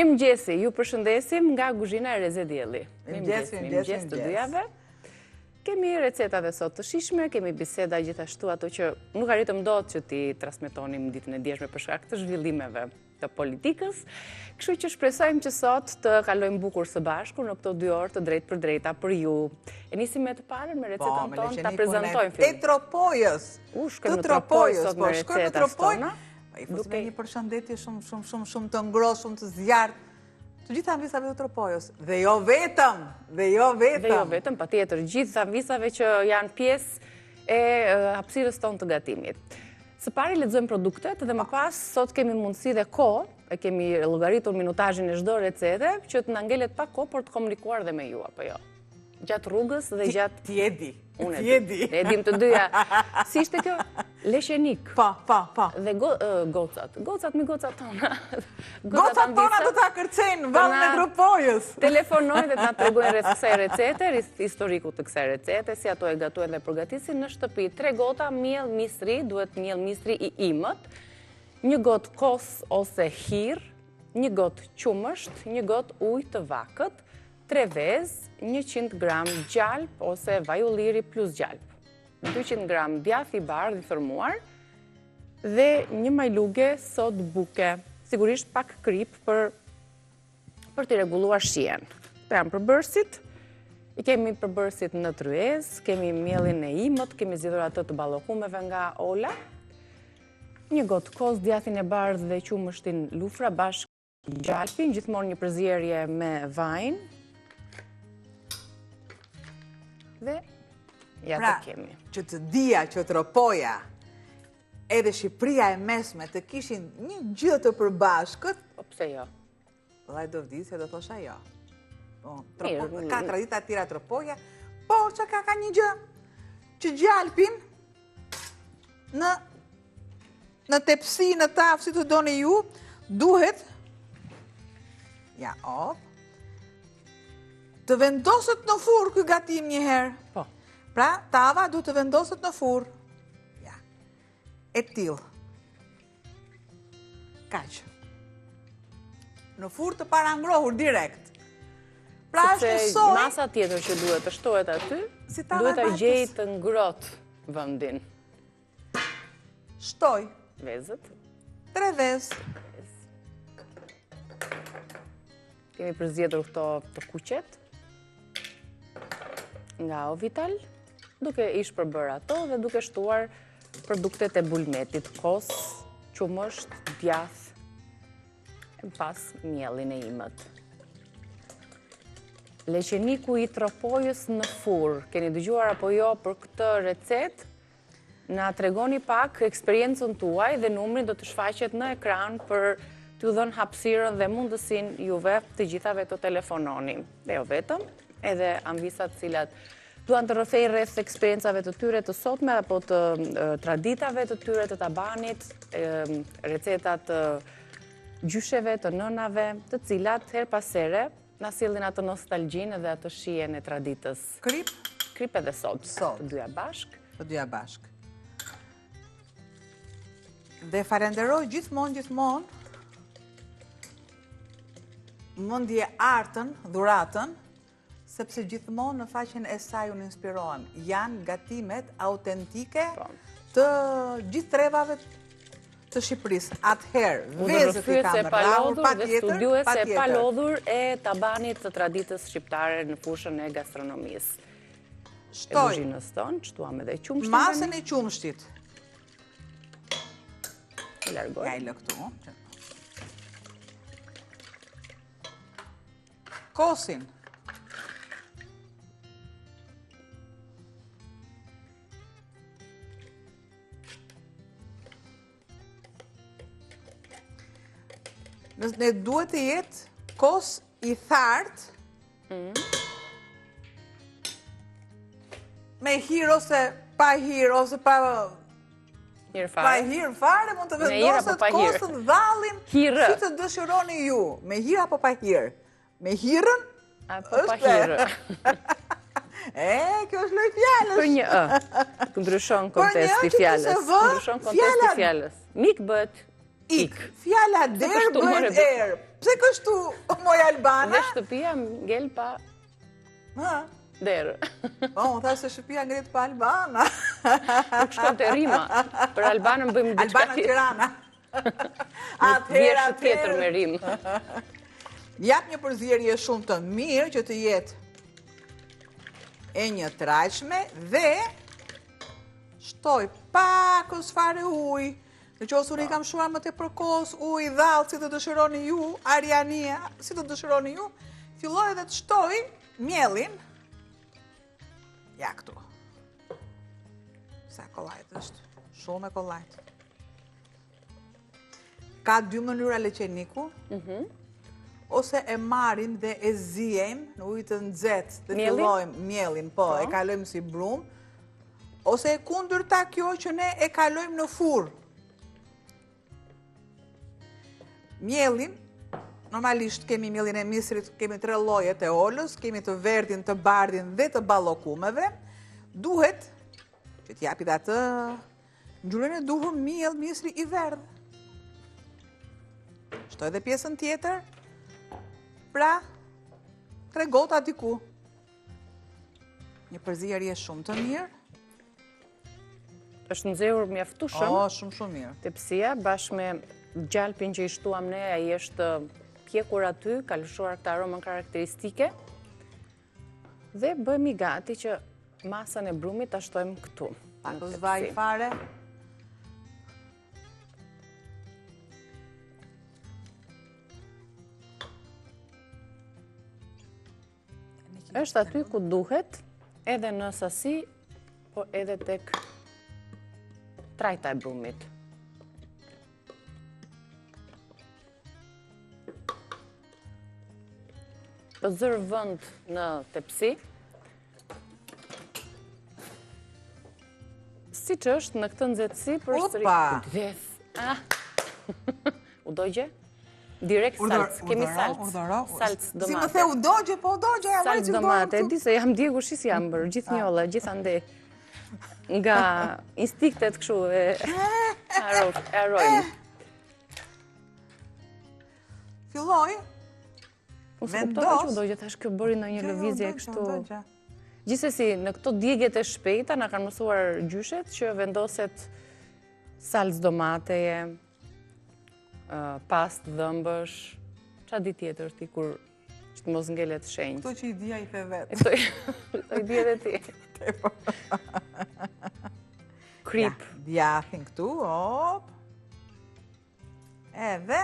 Mirëmëngjesi, ju përshëndesim nga kuzhina e Reze Dielli. Mirëmëngjes të dyjave. Kemi recetat e sot të shijshme, kemi biseda gjithashtu ato që nuk arritëm dot që t'i transmetonim ditën e djeshme për shkak të zhvillimeve të politikës. Kështu që shpresojmë që sot të kalojmë bukur së bashku në këto 2 orë të drejtë për drejta për ju. E nisim me të parën me recetën tonë, ta prezantojmë fillim. E tropojës. Shkojmë në tropojë sot me recetat tona. I fusim një përshëndetje shumë të ngrohtë, shumë të zjarrt. Të gjitha anvisave të tropojës. Dhe jo vetëm, patjetër, gjitha anvisave që janë pjesë e hapësirës tonë të gatimit. Së pari lexojmë produktet dhe më pas sot kemi mundësi dhe kohë, e kemi llogaritur minutazhin e çdo recete që të na ngelet pak kohë për të komunikuar dhe me ju apo jo. Gjatë rrugës dhe gjatë... Ti e di. Unë e dim të dyja. Si ishte kjo? Leshenik. Pa. Dhe gocat. Gocat tona. Gocat tona do ta kërcejnë vallën e tropojës. Telefonojnë dhe ta tregojnë rreth kësaj recete, historiku të kësaj recete, si ato e gatuajnë dhe përgatisin në shtëpi. 3 gota miell misri, duhet miell misri I imët, 1 gotë kos ose hir, 1 gotë qumësht, 1 gotë ujë të vakët, 3 vezë, 100 gram gjalp ose vaj ulliri plus gjalp, 200 gram djath I bardhë I thërmuar dhe 1 majluge sod buke, sigurisht pak krip për t'i rregulluar shijen. Këto janë përbërësit. I kemi përbërësit në tryez, kemi miellin e imët, kemi zgjedhur ato të ballokumeve nga Ola, 1 gotë kos, djathin e bardhë dhe qumështin lufra bashkë gjalpin, gjithmonë një përzierje me vajin. Dhe ja të kemi. Që të dija që tropoja edhe Shqipëria e mesme të kishin një gjë të përbashkët, po pse jo? Vllai do vdisje do thosha jo. Ka tradita të tjera tropoja, por që ka një gjë që gjalpin në tepsi, në tafë, si të doni ju, duhet të vendoset në furr ky gatim një herë. Po. Pra, tava duhet të vendoset në furr. Ja. E tillë. Kaq. Në furr të parangrohur direkt. Pra është një soi. Masa tjetër që duhet të shtohet aty, duhet ta gjej të ngrohtë vendin. Shtoj. Vezët. 3 vezë. Kemi përzgjedhur këto të kuqet nga Ovital, duke I shpërbër ato dhe duke shtuar produktet e bulmetit, kos, qumësht, djath, e pas miellin e imët. Leqeniku I tropojës në furr. Keni dëgjuar apo jo për këtë recet? Na tregoni pak eksperiencën tuaj dhe numri do të shfaqet në ekran për t'ju dhënë hapësirën dhe mundësin juve të gjithave të telefononi. Dhe jo vetëm, edhe anvisat cilat duan të rrëfej rreth eksperiencave të tyre të sotme apo të traditave të tyre të tabanit, recetat të gjysheve, të nënave, të cilat her pas here na sillin atë nostalgjinë dhe atë shijen e traditës. Krip edhe sot. Të dyja bashk. Dhe falenderoj gjithmonë mendje artën, dhuratën, sepse gjithmonë në faqen e saj unë inspirohem. Janë gatimet autentike të gjithë trevave të Shqipërisë. Atëherë, vezët I kam rrahur patjetër, dhe studiues e palodhur e tabanit të traditës shqiptare në fushën e gastronomisë. E kuzhinës tonë, shtuam edhe qumshtin. Masën e qumshtit. Largoj. Ja I lë këtu. Kosin. Ne duhet të jetë kos I thartë, me hir ose pa hir, ose pa hir fare, mund të vendoset kosën, dhallin, si të dëshironi ju. Me hir apo pa hir? Me hirën? Apo pa hirë. Kjo është loj fjallës. Për një ndryshon kontesti fjallës. Mik bëhet ik. Fjalla der bëhet erë. Pse kështu, moj Albana? Dhe shtëpia ngel pa derë. Po, më tha se shtëpia ngrit pa Albana. Nuk shkon të rima. Për Albanën bëjmë diçka Albana Tirana. Vjeshtë tjetër me rim. Jap një përzierje shumë të mirë që të jetë e një trajshme dhe shtoj pakës fare ujë. Në qosë unë i kam shuar më të përkos ujë, dhallë, si të dëshironi ju, Ariania, si të dëshironi ju, filloj dhe të shtoj mjellin. Ja këtu. Sa kollajt është, shumë e kollajt. Ka 2 mënyra leqeniku, ose e marim dhe e zijem në ujë të nxehtë dhe fillojmë mjellin, po, e kalojmë si brum, ose e kundërta kjo që ne e kalojmë në furr. Mjellin, normalisht kemi mjellin e misrit, kemi 3 llojet e olës, kemi të verdhin, të bardhin dhe të ballokumeve. Duhet që t'japi dhe atë ngjyrën e duhur mjell misri i verdh. Shtoj dhe pjesën tjetër, pra 3 gota diku. Një përzierje shumë të mirë. Është nxehur mjaftueshëm. Shumë mirë. Tepsia bashkë me gjalpin që i shtuam ne, ai është pjekur aty, ka lëshuar këtë aromën karakteristike. Dhe bëhemi gati që masën e brumit ta shtojmë këtu. Pakos vaj fare. Është aty ku duhet, edhe në sasi, po edhe tek trajta e brumit. Të zërë vënd në tepsi, si që është në këtë nxehtësi për sëri... Opa! U dojgje? Direkt salc, kemi salc. Salc domate. Si më the u dogje, po u dogje, e salc domate, di se jam djegur shis jam bërë, gjithë njolla, gjithë ande. Nga instiktet këshu e arrojnë. Filloj, vendos. U dogje, thash kjo bëri në një lëvizje kështu. Gjithsesi, në këto djegjet e shpejta, na kanë mësuar gjyshet që vendoset salc domateje, past dhëmbësh, qa di tjetër ti kur që të mos ngelet shenjë. Këto që i dhja i the vetë. Këto i dhja dhe ti. Krip. Djathin këtu, op. Edhe,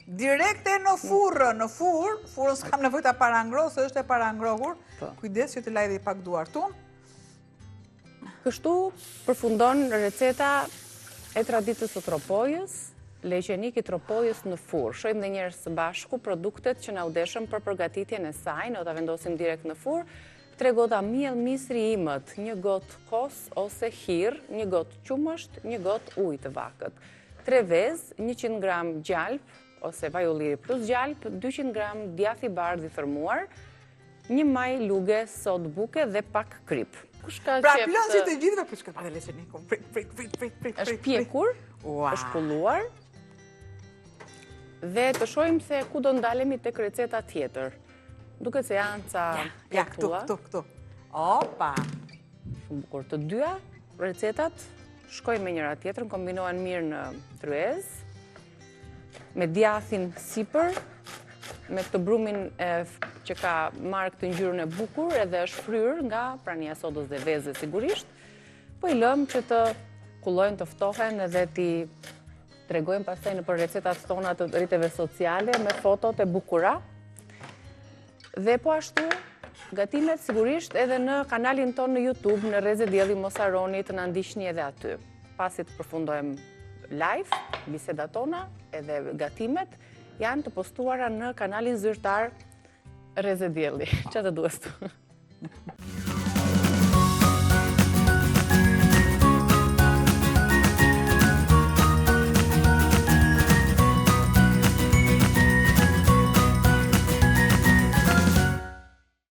direkte në furrë, furrën s'kam nevojë ta parangroh, se është e parangrohur. Kujdes që të laj dhe i pak duartun. Kështu përfundon receta e traditës së tropojës, leqenik i tropojës në furrë. Shojmë dhe njerës së bashku produktet që na u deshëm për përgatitjen e saj, ne do ta vendosim direkt në furrë. 3 gota miell misri imët, 1 gotë kos ose hir, 1 gotë qumësht, 1 gotë ujë të vakët. 3 vezë, 100 gram gjalp ose vaj ulliri plus gjalp, 200 gram djath i bardh i thermuar, 1 maj luge sod buke dhe pak krip. Pra plazit e gjithëve, për shkëpa dhe leqenikun, prit. Është pjekur, është pulluar, dhe të shojmë se ku do ndalemi tek receta tjetër. Duket se janë ca plaktua. Ja, këtu. Opa! Shumë bukur. Të dyja recetat shkojnë me njëra tjetrën, kombinohen mirë në tryez, me djathin sipër, me këtë brumin që ka marrë këtë ngjyrën e bukur edhe është fryrë nga prania e sodës dhe vezës sigurisht, po i lëm që të kullojnë, të ftohen edhe ti tregojmë pastaj në për recetat tona të rrjeteve sociale me fotot e bukura. Dhe po ashtu, gatimet sigurisht edhe në kanalin ton në YouTube, në Rrezë Dielli, mos harroni të na ndiqni edhe aty. Pasi të përfundojmë live, bisedat tona edhe gatimet janë të postuara në kanalin zyrtar Rrezë Dielli. Çfarë duhet?